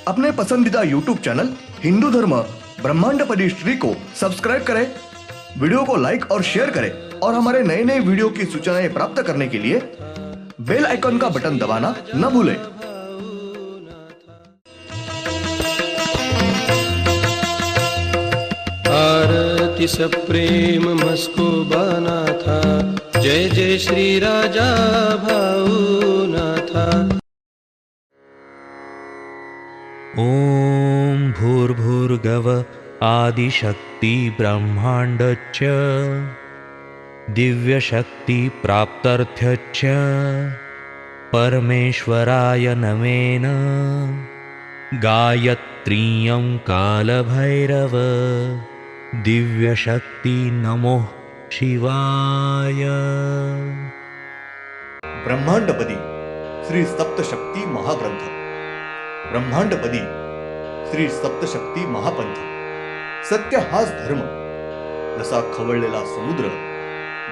अपने पसंदीदा YouTube channel Hindu धर्म ब्रह्मांडपदी श्री को सब्सक्राइब करें, वीडियो को लाइक और शेयर करें और हमारे नए नए वीडियो की सूचनाएं प्राप्त करने के लिए बेल आइकन का बटन दबाना न भूलें। आरती सप्रेम मस्को बना था, जय जय श्री राजा भाऊनाथा। ॐ भूर्भुर्गव आदिशक्ति ब्रह्माण्डच्च दिव्यशक्ति प्राप्त्यर्थच्च परमेश्वराय नमेन गायत्रीयं कालभैरव दिव्यशक्ति नमो शिवाय। ब्रह्मांडपदी श्री सप्तशक्ती महाग्रंथ, ब्रह्मांडपदी श्री सप्तशक्ती महापंथ। सत्य हाच धर्म, जसा खवळलेला समुद्र,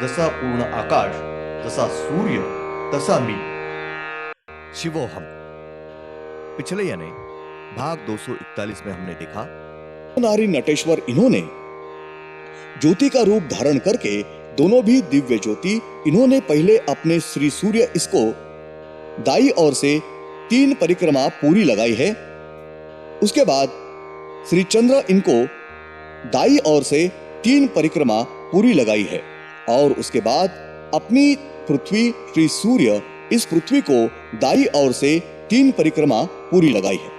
जसा पूर्ण आकाश, जसा सूर्य, तसा मी। शिवोहम। पिछले यानी भाग 241 में हमने देखा नारी नटेश्वर इन्होंने ज्योति का रूप धारण करके दोनों भी दिव्य ज्योति इन्होंने पहले अपने श्री सूर्य इसको दाई ओर से 3 परिक्रमा पूरी लगाई है। उसके बाद श्री चंद्र इनको दाई ओर से 3 परिक्रमा पूरी लगाई है और उसके बाद अपनी पृथ्वी श्री सूर्य इस पृथ्वी को दाई ओर से 3 परिक्रमा पूरी लगाई है।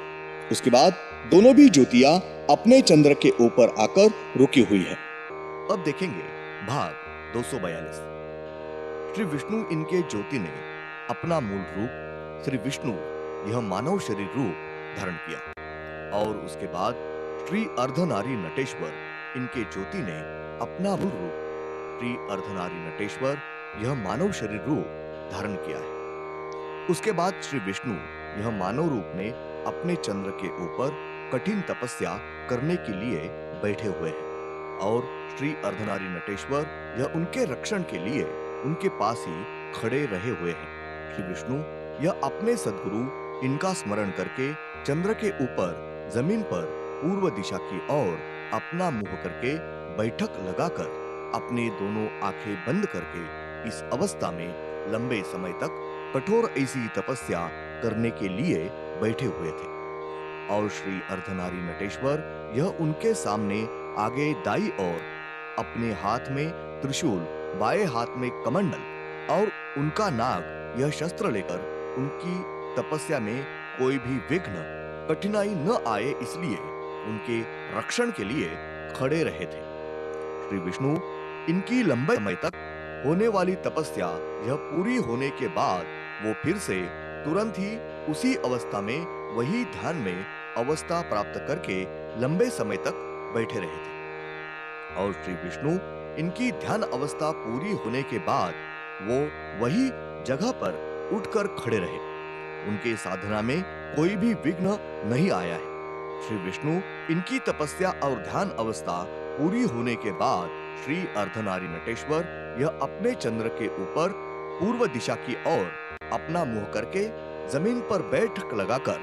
उसके बाद दोनों भी ज्योतियां अपने चंद्र के ऊपर आकर रुकी हुई है। अब देखेंगे भाग 242। श्री विष्णु इनके ज्योति ने अपना मूल रूप श्री विष्णु यह मानव शरीर रूप धारण किया और उसके बाद श्री अर्धनारी नटेश्वर इनके ज्योति ने अपना मूल रूप श्री अर्धनारी नटेश्वर यह मानव शरीर रूप धारण किया है। उसके बाद श्री विष्णु यह मानव रूप में अपने चंद्र के ऊपर कठिन तपस्या करने के लिए बैठे हुए हैं और श्री अर्धनारी नटेश्वर यह उनके रक्षण के लिए उनके पास ही खड़े रहे हुए हैं। श्री विष्णु यह अपने सद्गुरु इनका स्मरण करके चंद्र के ऊपर जमीन पर पूर्व दिशा की ओर अपना मुंह करके बैठक लगाकर अपने दोनों आंखें बंद करके इस अवस्था में लंबे समय तक कठोर ऐसी तपस्या करने के लिए बैठे हुए थे और श्री अर्धनारी नटेश्वर यह उनके सामने आगे दाई ओर अपने हाथ में त्रिशूल, बाएं हाथ में कमंडल और उनका नाग यह शस्त्र लेकर उनकी तपस्या में कोई भी विघ्न कठिनाई न आए इसलिए उनके रक्षण के लिए खड़े रहे थे। श्री विष्णु इनकी लंबे समय तक होने वाली तपस्या यह पूरी होने के बाद वो फिर से तुरंत ही उसी अवस्था में वही ध्यान में अवस्था प्राप्त करके लंबे समय तक बैठे रहे थे और श्री विष्णु इनकी ध्यान अवस्था पूरी होने के बाद वो वही जगह पर उठकर खड़े रहे। उनके साधना में कोई भी विघ्न नहीं आया है। श्री विष्णु इनकी तपस्या और ध्यान अवस्था पूरी होने के बाद श्री अर्धनारी नटेश्वर यह अपने चंद्र के ऊपर पूर्व दिशा की ओर अपना मुंह करके जमीन पर बैठक लगाकर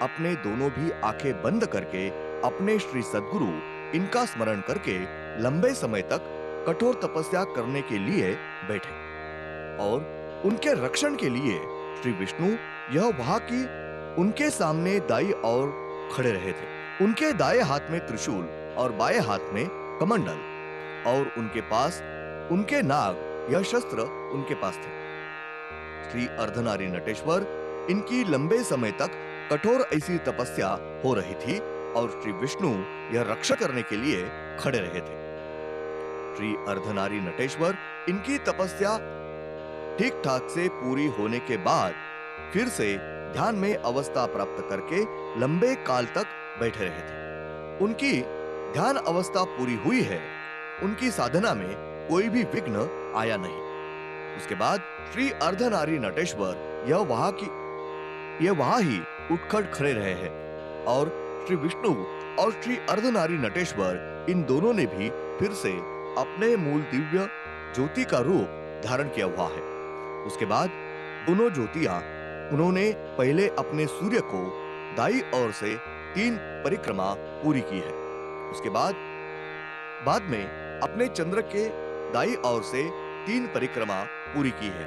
अपने दोनों भी आंखें बंद करके अपने श्री सद्गुरु इनका स्मरण करके लंबे समय तक कठोर तपस्या करने के लिए बैठे और उनके रक्षण के लिए श्री विष्णु यह वहां की उनके सामने दाई और खड़े रहे थे। उनके दाएं हाथ में त्रिशूल और बाएं हाथ में कमंडल और उनके पास उनके नाग यह शस्त्र उनके पास थे। श्री अर्धनारी नटेश्वर इनकी लंबे समय तक कठोर ऐसी तपस्या हो रही थी और श्री विष्णु यह रक्षा करने के लिए खड़े रहे थे। श्री अर्धनारी नटेश्वर इनकी तपस्या ठीक ठाक से पूरी होने के बाद फिर से ध्यान में अवस्था प्राप्त करके लंबे काल तक बैठे रहे थे। उनकी ध्यान अवस्था पूरी हुई है। उनकी साधना में कोई भी विघ्न आया नहीं। उसके बाद श्री अर्धनारी नटेश्वर यह वहां ही उठकर खड़े रहे हैं और श्री विष्णु और श्री अर्धनारी नटेश्वर इन दोनों ने भी फिर से अपने मूल दिव्य ज्योति का रूप धारण किया हुआ है। उसके बाद दोनों ज्योतियां उन्होंने पहले अपने सूर्य को दाई ओर से 3 परिक्रमा पूरी की है। उसके बाद में अपने चंद्र के दाईं ओर से 3 परिक्रमा पूरी की है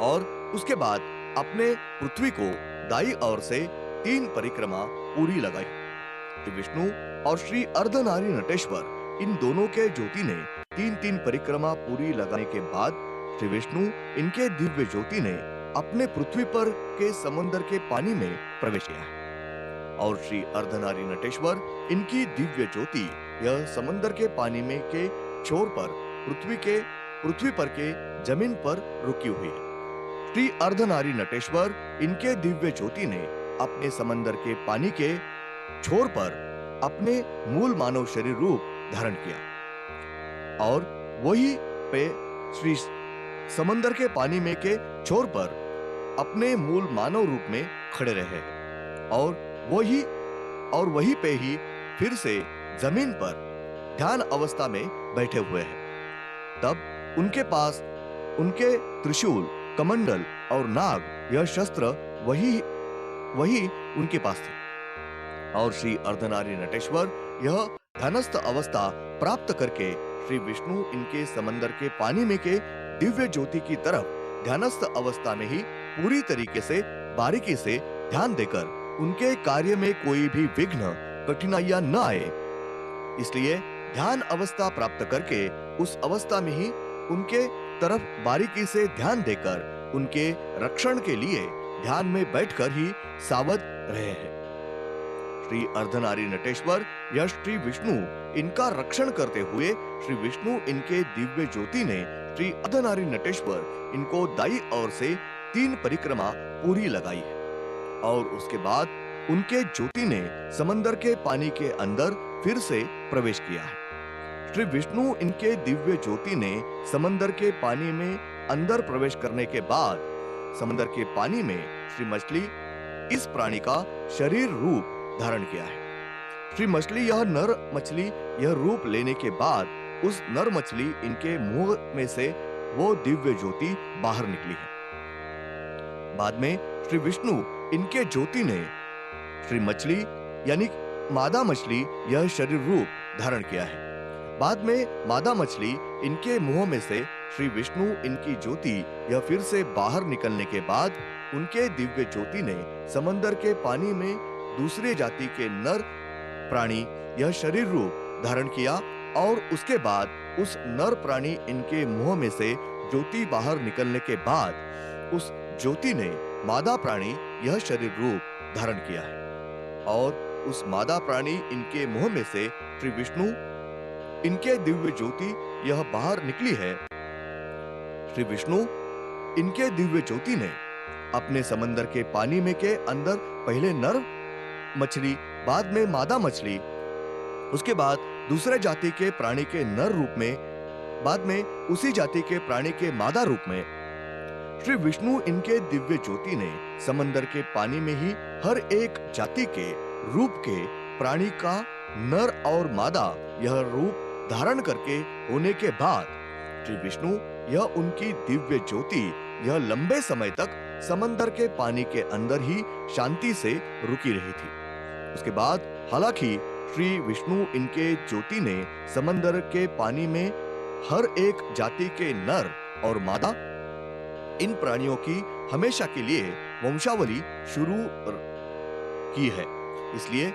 और उसके बाद अपने पृथ्वी को दाईं ओर से 3 परिक्रमा पूरी लगाई। श्री विष्णु और श्री अर्धनारी नटेश्वर इन दोनों के ज्योति ने 3-3 परिक्रमा पूरी लगाने के बाद श्री विष्णु इनके दिव्य ज्योति ने अपने पृथ्वी पर के समंदर के पानी में प्रवेश किया है और श्री अर्धनारी नटेश्वर इनकी दिव्य ज्योति यह समंदर के पानी में के छोर पर पृथ्वी पर के जमीन पर रुकी हुई है। श्री अर्धनारी नटेश्वर इनके दिव्य ज्योति ने अपने समंदर के पानी के छोर पर अपने मूल मानव शरीर रूप धारण किया और वही पे श्री समंदर के पानी में के छोर पर अपने मूल मानव रूप में खड़े रहे हैं और वही पे ही फिर से जमीन पर ध्यान अवस्था में बैठे हुए हैं। तब उनके पास उनके त्रिशूल, कमंडल और नाग यह शस्त्र वही उनके पास थे और श्री अर्धनारी नटेश्वर यह ध्यानस्थ अवस्था प्राप्त करके श्री विष्णु इनके समंदर के पानी में के दिव्य ज्योति की तरफ ध्यानस्थ अवस्था में ही पूरी तरीके से बारीकी से ध्यान देकर उनके कार्य में कोई भी विघ्न कठिनाइयां न आए, इसलिए ध्यान अवस्था प्राप्त करके उस अवस्था में ही उनके तरफ बारीकी से ध्यान देकर उनके रक्षण के लिए ध्यान में बैठकर ही सावध रहे हैं। श्री अर्धनारी नटेश्वर यह श्री विष्णु इनका रक्षण करते हुए श्री विष्णु इनके दिव्य ज्योति ने श्री अर्धनारी नटेश्वर इनको दाईं ओर से 3 परिक्रमा पूरी लगाई है और उसके बाद उनके ज्योति ने समंदर के पानी के अंदर फिर से प्रवेश किया है। श्री विष्णु इनके दिव्य ज्योति ने समंदर के पानी में अंदर प्रवेश करने के बाद समंदर के पानी में श्री मछली इस प्राणी का शरीर रूप धारण किया है। श्री मछली यह नर मछली यह रूप लेने के बाद उस नर मछली इनके मुंह में से वो दिव्य ज्योति बाहर निकली है। बाद में श्री विष्णु इनके ज्योति ने श्री मछली यानी मादा मछली यह शरीर रूप धारण किया है। बाद में मादा मछली इनके मुंह में से श्री विष्णु इनकी ज्योति यह फिर से बाहर निकलने के बाद उनके दिव्य ज्योति ने समंदर के पानी में दूसरे जाति के नर प्राणी यह शरीर रूप धारण किया और उसके बाद उस नर प्राणी इनके मुंह में से ज्योति बाहर निकलने के बाद उस ज्योति ने मादा प्राणी यह शरीर रूप धारण किया है और उस मादा प्राणी इनके मुंह में से श्री विष्णु इनके दिव्य ज्योति यह बाहर निकली है। श्री विष्णु इनके दिव्य ज्योति ने अपने समंदर के पानी में के अंदर पहले नर मछली, बाद में मादा मछली, उसके बाद दूसरे जाति के प्राणी के नर रूप में, बाद में उसी जाति के प्राणी के मादा रूप में श्री विष्णु इनके दिव्य ज्योति ने समंदर के पानी में ही हर एक जाति के रूप के प्राणी का नर और मादा यह रूप धारण करके होने के बाद श्री विष्णु यह उनकी दिव्य ज्योति यह लंबे समय तक समंदर के पानी के अंदर ही शांति से रुकी रही थी। उसके बाद हालांकि श्री विष्णु इनके ज्योति ने समंदर के पानी में हर एक जाति के नर और मादा इन प्राणियों की हमेशा के लिए वंशावली शुरू की है, इसलिए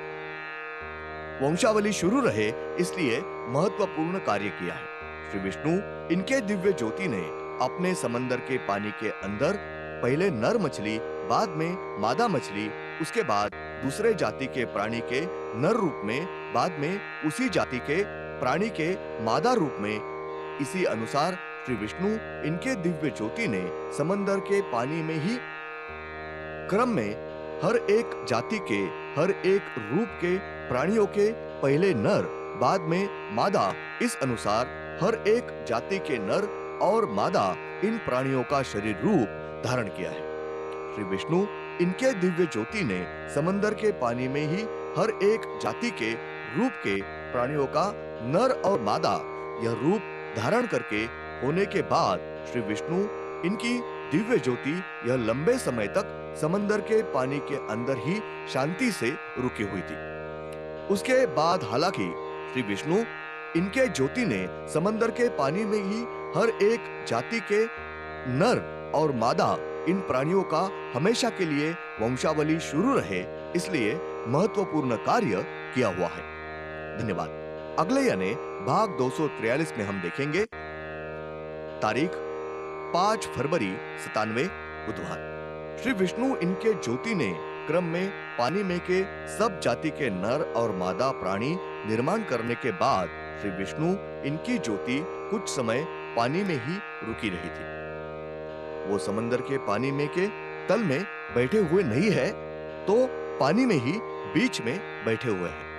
वंशावली शुरू रहे इसलिए महत्वपूर्ण कार्य किया है। श्री विष्णु इनके दिव्य ज्योति ने अपने समंदर के पानी के अंदर पहले नर मछली, बाद में मादा मछली, उसके बाद दूसरे जाति के प्राणी के नर रूप में, बाद में उसी जाति के प्राणी के मादा रूप में, इसी अनुसार श्री विष्णु इनके दिव्य ज्योति ने समंदर के पानी में ही क्रम में हर एक जाति के हर एक रूप के प्राणियों के पहले नर, बाद में मादा, इस अनुसार हर एक जाति के नर और मादा इन प्राणियों का शरीर रूप धारण किया है। श्री विष्णु इनके दिव्य ज्योति ने समंदर के पानी में ही हर एक जाति के रूप के प्राणियों का नर और मादा यह रूप धारण करके होने के बाद श्री विष्णु इनकी दिव्य ज्योति यह लंबे समय तक समंदर के पानी के अंदर ही शांति से रुकी हुई थी। उसके बाद हालांकि श्री विष्णु इनके ज्योति ने समंदर के पानी में ही हर एक जाति के नर और मादा इन प्राणियों का हमेशा के लिए वंशावली शुरू रहे, इसलिए महत्वपूर्ण कार्य किया हुआ है। धन्यवाद। अगले यानी भाग 243 में हम देखेंगे तारीख 5 फरवरी 97 बुधवार। श्री विष्णु इनके ज्योति ने क्रम में पानी में के सब जाति के नर और मादा प्राणी निर्माण करने के बाद श्री विष्णु इनकी ज्योति कुछ समय पानी में ही रुकी रही थी। वो समंदर के पानी में के तल में बैठे हुए नहीं है, तो पानी में ही बीच में बैठे हुए हैं।